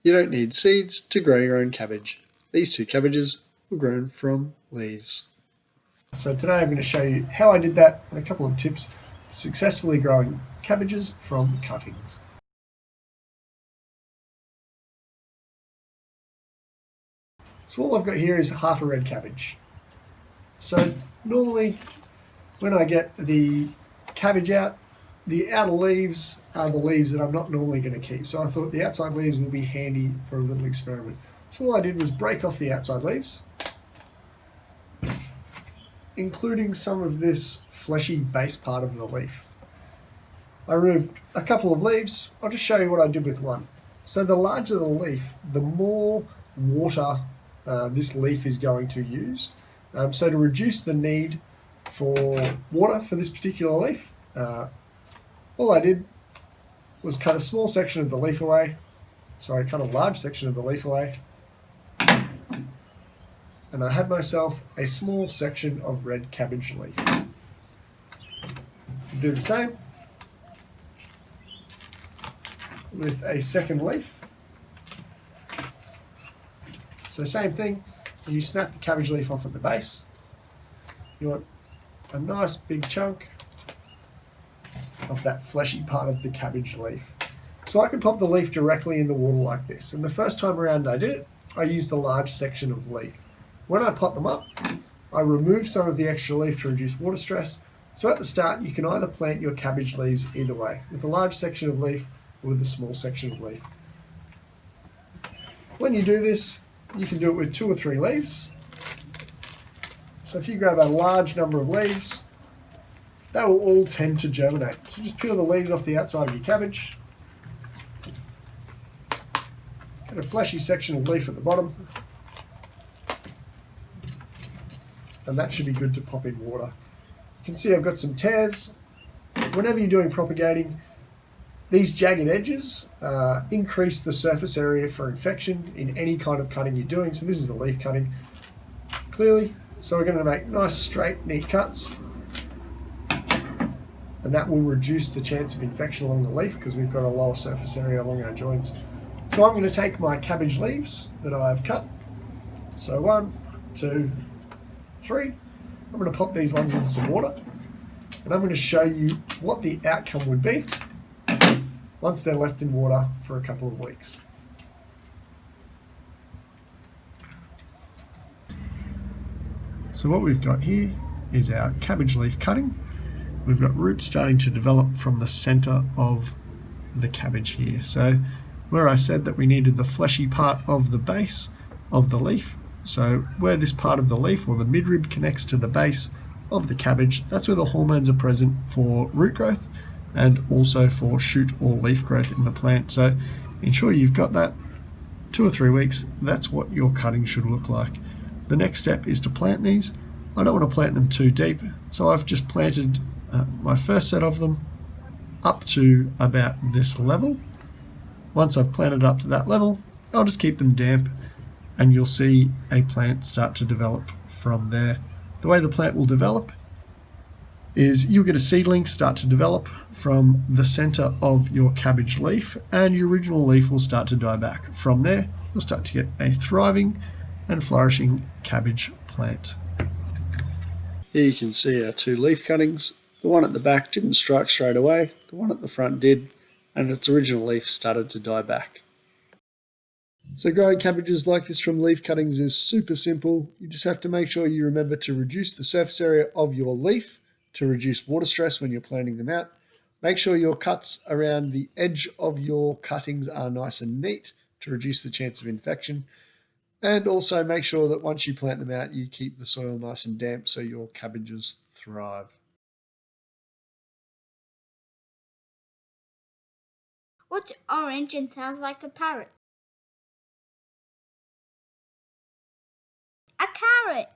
You don't need seeds to grow your own cabbage. These two cabbages were grown from leaves. So today I'm going to show you how I did that and a couple of tips for successfully growing cabbages from cuttings. So all I've got here is half a red cabbage. So normally when I get the cabbage out, the outer leaves are the leaves that I'm not normally going to keep. So I thought the outside leaves would be handy for a little experiment. So all I did was break off the outside leaves, including some of this fleshy base part of the leaf. I removed a couple of leaves. I'll just show you what I did with one. So the larger the leaf, the more water this leaf is going to use. So to reduce the need for water for this particular leaf, all I did was cut a small section of the leaf away. Sorry, cut a large section of the leaf away. And I had myself a small section of red cabbage leaf. Do the same with a second leaf. So same thing, you snap the cabbage leaf off at the base. You want a nice big chunk of that fleshy part of the cabbage leaf. So I could pop the leaf directly in the water like this. And the first time around I did it, I used a large section of leaf. When I pot them up, I removed some of the extra leaf to reduce water stress. So at the start, you can either plant your cabbage leaves either way, with a large section of leaf or with a small section of leaf. When you do this, you can do it with 2 or 3 leaves. So if you grab a large number of leaves, they will all tend to germinate. So just peel the leaves off the outside of your cabbage. Get a fleshy section of leaf at the bottom. And that should be good to pop in water. You can see I've got some tears. Whenever you're doing propagating, these jagged edges increase the surface area for infection in any kind of cutting you're doing. So this is a leaf cutting, clearly. So we're going to make nice, straight, neat cuts. And that will reduce the chance of infection along the leaf because we've got a lower surface area along our joints. So I'm going to take my cabbage leaves that I've cut. So 1, 2, 3. I'm going to pop these ones in some water. And I'm going to show you what the outcome would be once they're left in water for a couple of weeks. So what we've got here is our cabbage leaf cutting. We've got roots starting to develop from the center of the cabbage here. So where I said that we needed the fleshy part of the base of the leaf, so where this part of the leaf or the midrib connects to the base of the cabbage, that's where the hormones are present for root growth and also for shoot or leaf growth in the plant. So ensure you've got that. 2 or 3 weeks, that's what your cutting should look like. The next step is to plant these. I don't want to plant them too deep, so I've just planted my first set of them up to about this level. Once I've planted up to that level, I'll just keep them damp and you'll see a plant start to develop from there. The way the plant will develop is you'll get a seedling start to develop from the center of your cabbage leaf and your original leaf will start to die back. From there, you'll start to get a thriving and flourishing cabbage plant. Here you can see our 2 leaf cuttings. The one at the back didn't strike straight away, the one at the front did, and its original leaf started to die back. So growing cabbages like this from leaf cuttings is super simple. You just have to make sure you remember to reduce the surface area of your leaf to reduce water stress when you're planting them out. Make sure your cuts around the edge of your cuttings are nice and neat to reduce the chance of infection. And also make sure that once you plant them out, you keep the soil nice and damp so your cabbages thrive. What's orange and sounds like a parrot? A carrot!